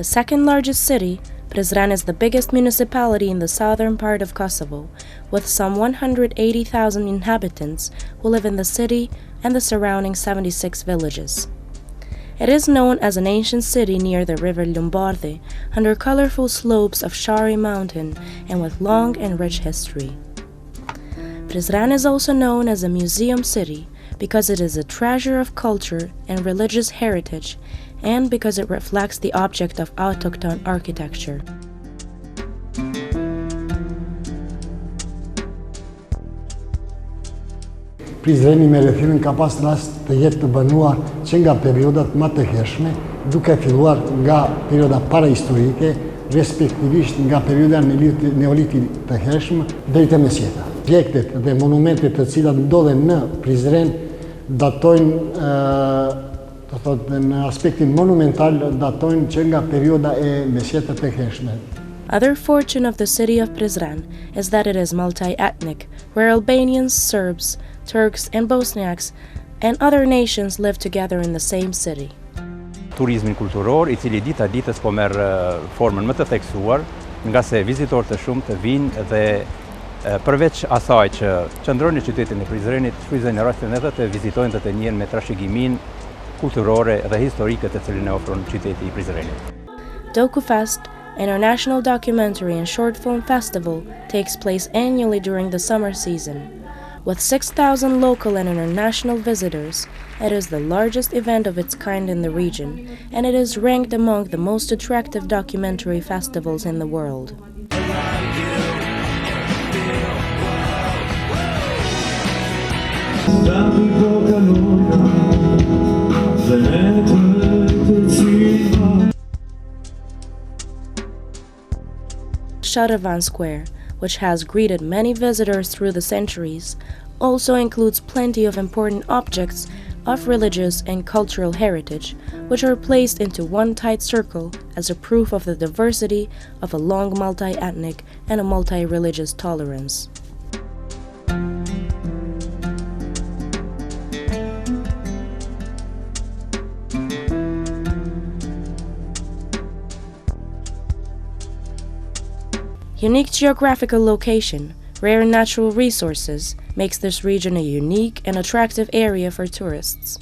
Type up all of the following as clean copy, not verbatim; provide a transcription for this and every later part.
The second largest city, Prizren is the biggest municipality in the southern part of Kosovo, with some 180,000 inhabitants who live in the city and the surrounding 76 villages. It is known as an ancient city near the river Lombardy, under colorful slopes of Shari Mountain and with long and rich history. Prizren is also known as a museum city because it is a treasure of culture and religious heritage, and because it reflects the object of autochthone architecture. Prizreni me rrethinën ka pas rast të jetë të banuar që nga periodat më të hershme, duke filluar nga perioda parahistorike, respektivisht nga perioda neolitit të hershëm deri te mesjeta. Objektet dhe monumentet të cilat ndodhen në Prizren datojnë në aspektin monumental datojnë që nga perioda e mesjetët të hershme. Other fortune of the city of Prizren is that it is multi-ethnic, where Albanians, Serbs, Turks and Bosniaks and other nations live together in the same city. Turizmin kulturor, I cili dita ditës po merr formën më të theksuar, nga se vizitorë të shumë të vinë dhe përveç asaj që qëndrojnë në qytetin e Prizrenit, shfrytëzojnë rastin edhe të vizitojnë dhe të njihen me trashëgimin kulturore dhe historike të cilën e ofron qyteti I Prizrenit. DokuFest, an international documentary and short film festival, takes place annually during the summer season. With 6,000 local and international visitors, it is the largest event of its kind in the region, and it is ranked among the most attractive documentary festivals in the world. Sharavan Square, which has greeted many visitors through the centuries, also includes plenty of important objects of religious and cultural heritage, which are placed into one tight circle as a proof of the diversity of a long multi-ethnic and a multi-religious tolerance. Unique geographical location, rare natural resources, makes this region a unique and attractive area for tourists.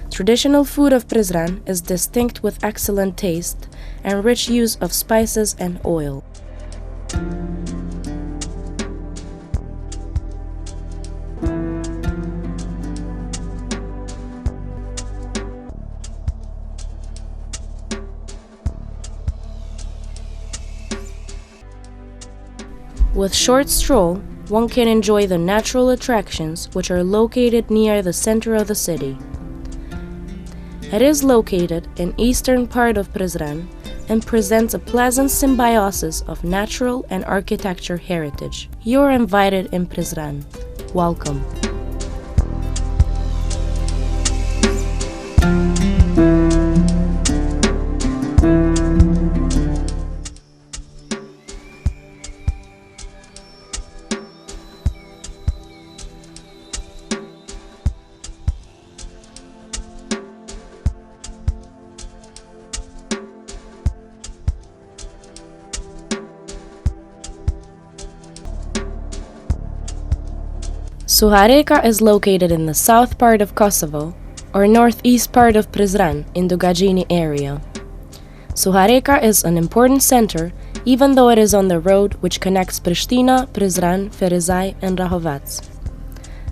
Traditional food of Prizren is distinct with excellent taste and rich use of spices and oil. With short stroll, one can enjoy the natural attractions which are located near the center of the city. It is located in eastern part of Prizren and presents a pleasant symbiosis of natural and architecture heritage. You're invited in Prizren. Welcome. Suhareka is located in the south part of Kosovo, or northeast part of Prizren, in the Gajini area. Suhareka is an important center, even though it is on the road which connects Prishtina, Prizren, Ferizaj, and Rahovac.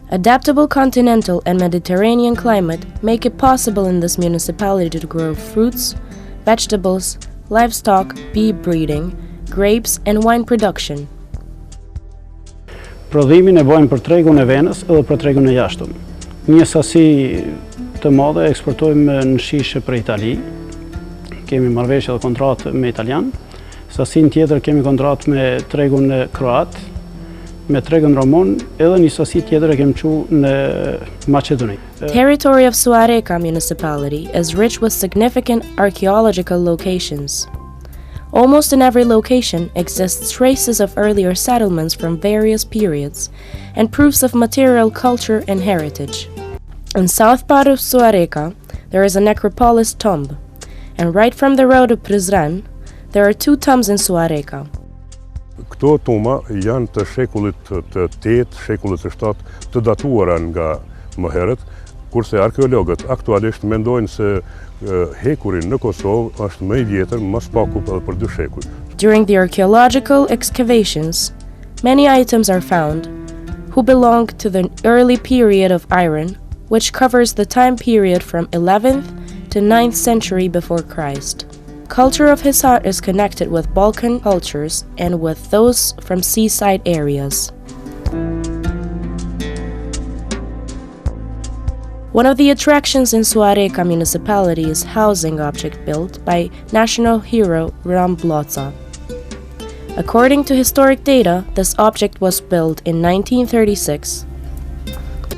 Adaptable continental and Mediterranean climate make it possible in this municipality to grow fruits, vegetables, livestock, bee breeding, grapes, and wine production. Prodhimin e bojmë për tregun e Venës edhe për tregun e jashtëm. Një sasi të madhe eksportojmë në shishe për Itali. Kemi marrëveshje dhe kontratë me italian. Sasin tjetër kemi kontratë me tregun e kroat, me tregun romon, edhe një sasi tjetër e kemi çu në Maqedoni. Territory of Suareka municipality is rich with significant archaeological locations. Almost in every location exists traces of earlier settlements from various periods and proofs of material culture and heritage. In south part of Suareka, there is a necropolis tomb, and right from the road of Prizren, There are two tombs in Suareca. Këto tuma janë të shekullit të 8, shekullit të 7, të datuara nga më herët, kurse arkeologët aktualisht mendojnë se hekuri në Kosovë është më i vjetër, më spaku edhe për 2 shekuj. During the archaeological excavations, many items are found who belong to the early period of Iron, which covers the time period from 11th to 9th century before Christ. Culture of Hisar is connected with Balkan cultures and with those from seaside areas. One of the attractions in Suareca municipality is housing object built by national hero Ram Bloca. According to historic data, this object was built in 1936.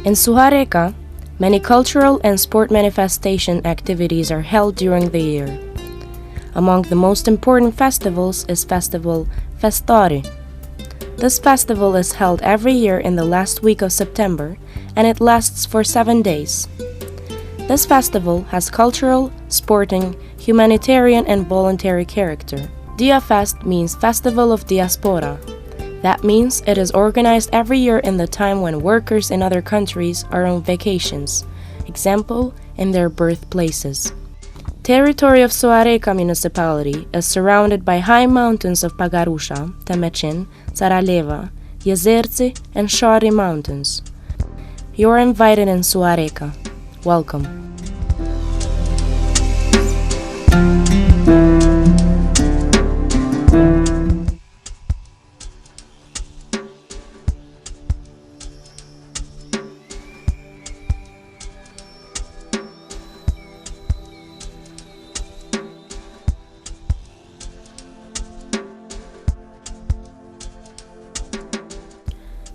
In Suareca, many cultural and sport manifestation activities are held during the year. Among the most important festivals is Festival Festori. This festival is held every year in the last week of September, and it lasts for 7 days. This festival has cultural, sporting, humanitarian and voluntary character. Diafest means Festival of Diaspora. That means it is organized every year in the time when workers in other countries are on vacations, example, in their birthplaces. Territory of Suareca municipality is surrounded by high mountains of Pagarusha, Temecin, Saraleva, Jezerci and Shari mountains. You are invited in Suareca. Welcome.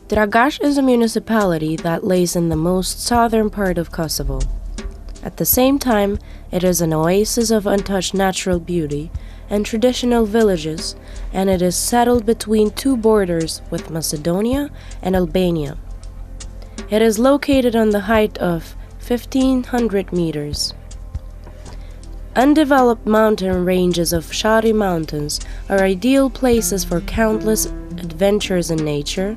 Dragaš is a municipality that lays in the most southern part of Kosovo. At the same time, it is an oasis of untouched natural beauty and traditional villages, and it is settled between 2 borders with Macedonia and Albania. It is located on the height of 1,500 meters. Undeveloped mountain ranges of Shari mountains are ideal places for countless adventures in nature,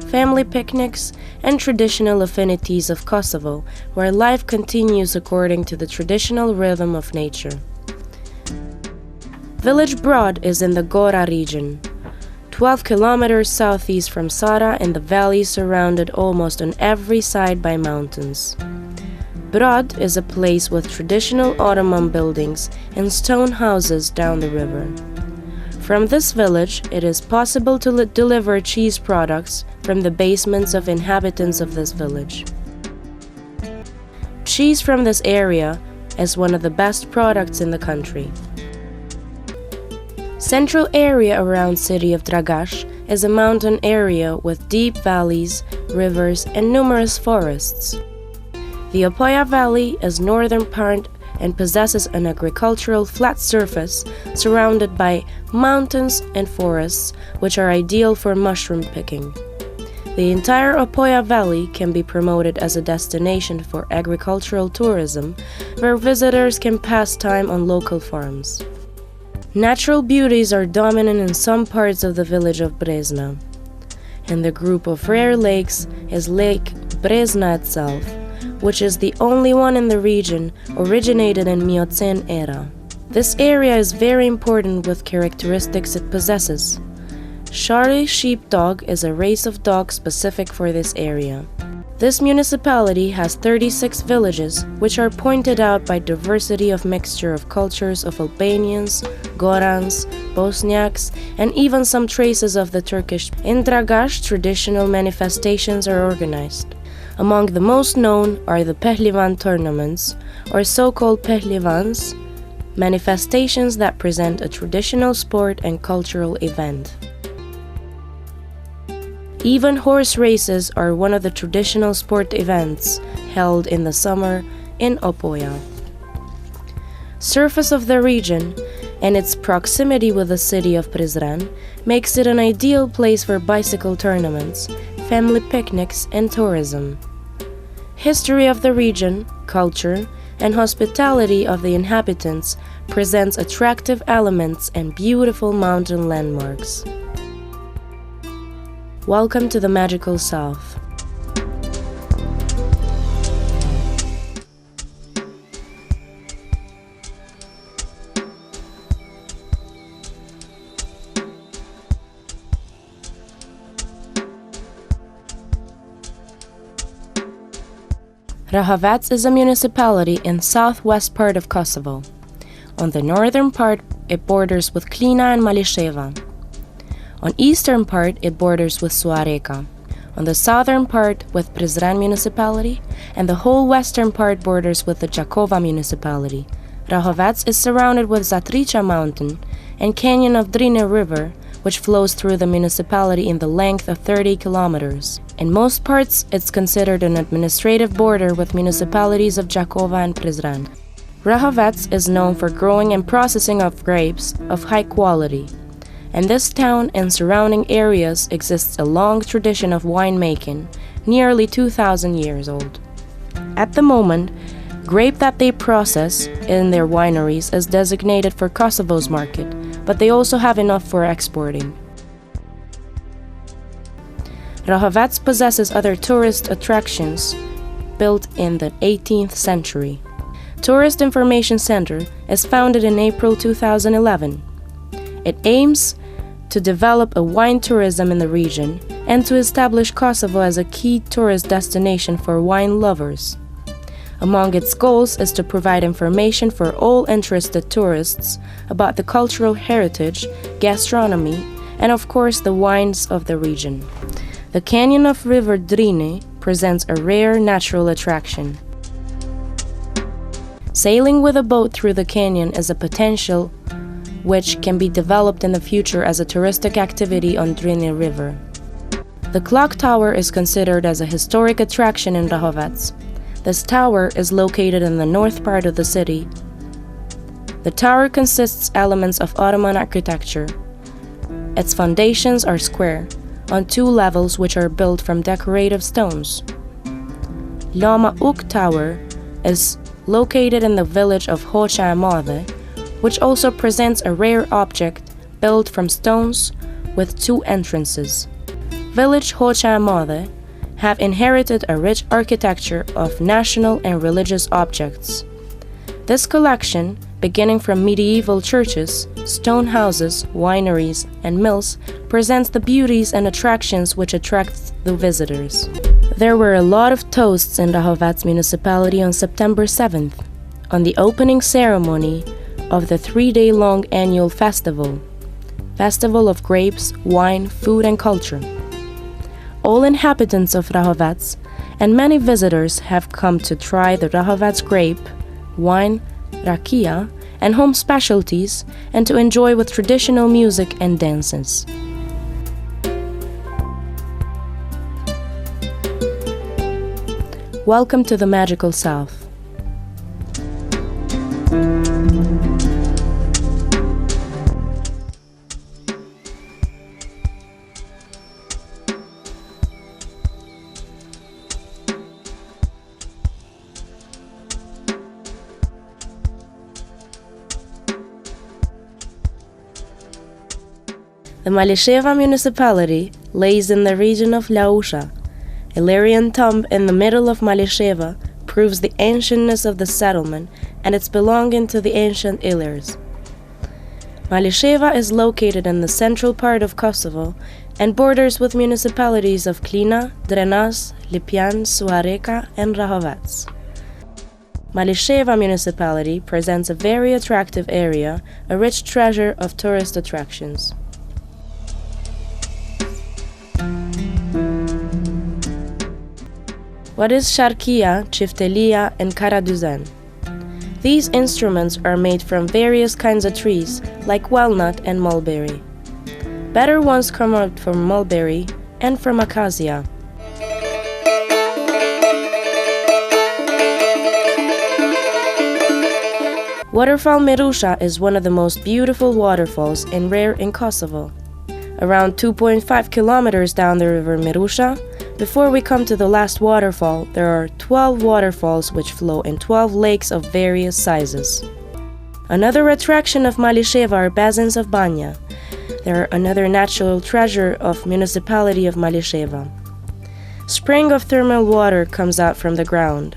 family picnics, and traditional affinities of Kosovo, where life continues according to the traditional rhythm of nature. Village Brod is in the Gora region, 12 kilometers southeast from Sara in the valley surrounded almost on every side by mountains. Brod is a place with traditional Ottoman buildings and stone houses down the river. From this village, it is possible to deliver cheese products from the basements of inhabitants of this village. Cheese from this area is one of the best products in the country. Central area around city of Dragaš is a mountain area with deep valleys, rivers, and numerous forests. The Opoja Valley is northern part and possesses an agricultural flat surface surrounded by mountains and forests, which are ideal for mushroom picking. The entire Opoja Valley can be promoted as a destination for agricultural tourism, where visitors can pass time on local farms. Natural beauties are dominant in some parts of the village of Brezna. And the group of rare lakes is Lake Brezna itself, which is the only one in the region originated in Miocene era. This area is very important with characteristics it possesses. Shari sheepdog is a race of dog specific for this area. This municipality has 36 villages, which are pointed out by diversity of mixture of cultures of Albanians, Gorans, Bosniaks, and even some traces of the Turkish. In Dragaš, traditional manifestations are organized. Among the most known are the Pehlivan tournaments, or so-called Pehlivans, manifestations that present a traditional sport and cultural event. Even horse races are one of the traditional sport events held in the summer in Opoja. Surface of the region and its proximity with the city of Prizren makes it an ideal place for bicycle tournaments, family picnics, and tourism. History of the region, culture, and hospitality of the inhabitants presents attractive elements and beautiful mountain landmarks. Welcome to the magical South. Rahovac is a municipality in southwest part of Kosovo. On the northern part, it borders with Klina and Malisheva. On eastern part, it borders with Suareka. On the southern part, with Prizren municipality, and the whole western part borders with the Jakova municipality. Rahovac is surrounded with Zatricha mountain and canyon of Drine river, which flows through the municipality in the length of 30 kilometers. In most parts, it's considered an administrative border with municipalities of Jakova and Prizren. Rahovac is known for growing and processing of grapes of high quality. In this town and surrounding areas exists a long tradition of winemaking, nearly 2,000 years old. At the moment, grape that they process in their wineries is designated for Kosovo's market, but they also have enough for exporting. Rahovac possesses other tourist attractions built in the 18th century. Tourist Information Center is founded in April 2011. It aims to develop a wine tourism in the region and to establish Kosovo as a key tourist destination for wine lovers. Among its goals is to provide information for all interested tourists about the cultural heritage, gastronomy, and of course the wines of the region. The canyon of River Drine presents a rare natural attraction. Sailing with a boat through the canyon is a potential which can be developed in the future as a touristic activity on Drine River. The clock tower is considered as a historic attraction in Rahovac. This tower is located in the north part of the city. The tower consists elements of Ottoman architecture. Its foundations are square, on 2 levels which are built from decorative stones. Lama Uk Tower is located in the village of Hoqa Mothe, which also presents a rare object built from stones with 2 entrances. Village Hoqa Mothe have inherited a rich architecture of national and religious objects. This collection, beginning from medieval churches, stone houses, wineries, and mills, presents the beauties and attractions which attract the visitors. There were a lot of toasts in Rahovac municipality on September 7th, on the opening ceremony of the 3-day-long annual festival of grapes, wine, food, and culture. All inhabitants of Rahovac and many visitors have come to try the Rahovac grape, wine, rakia, and home specialties, and to enjoy with traditional music and dances. Welcome to the magical South. The Malisheva municipality lays in the region of Lausha. A Illyrian tomb in the middle of Malisheva proves the ancientness of the settlement and its belonging to the ancient Illyrs. Malisheva is located in the central part of Kosovo and borders with municipalities of Klina, Drenas, Lipian, Suareka, and Rahovac. Malisheva municipality presents a very attractive area, a rich treasure of tourist attractions. What is sharkia, chiftelia, and karadüzen? These instruments are made from various kinds of trees, like walnut and mulberry. Better ones come out from mulberry and from acacia. Waterfall Merusha is one of the most beautiful waterfalls and rare in Kosovo. Around 2.5 kilometers down the river Mirusha, before we come to the last waterfall, there are 12 waterfalls which flow in 12 lakes of various sizes. Another attraction of Malisheva are basins of Banya. They are another natural treasure of municipality of Malisheva. Spring of thermal water comes out from the ground.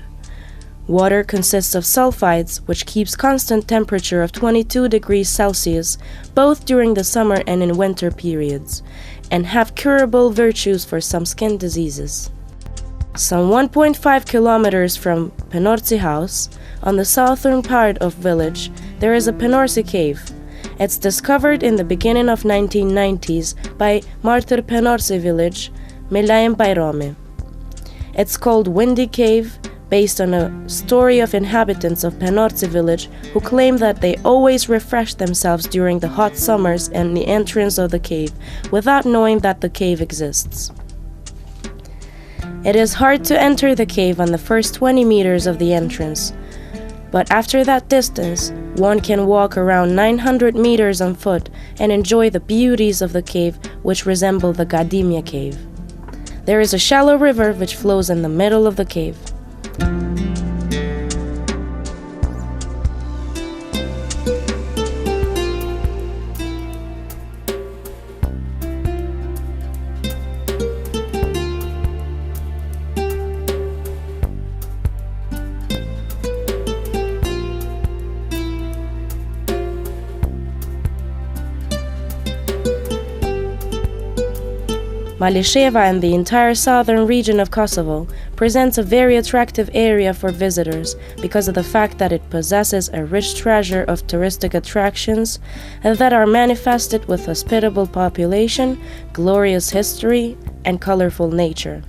Water consists of sulfides, which keeps constant temperature of 22 degrees Celsius, both during the summer and in winter periods, and have curable virtues for some skin diseases. Some 1.5 kilometers from Penorci House, on the southern part of village, there is a Penorci cave. It's discovered in the beginning of 1990s by Martyr Penorci village, Milaim Bayrami. It's called Windy Cave, based on a story of inhabitants of Penorci village who claim that they always refresh themselves during the hot summers and the entrance of the cave, without knowing that the cave exists. It is hard to enter the cave on the first 20 meters of the entrance, but after that distance, one can walk around 900 meters on foot and enjoy the beauties of the cave, which resemble the Gadimia cave. There is a shallow river which flows in the middle of the cave. Malisheva and the entire southern region of Kosovo presents a very attractive area for visitors because of the fact that it possesses a rich treasure of touristic attractions that are manifested with hospitable population, glorious history, and colorful nature.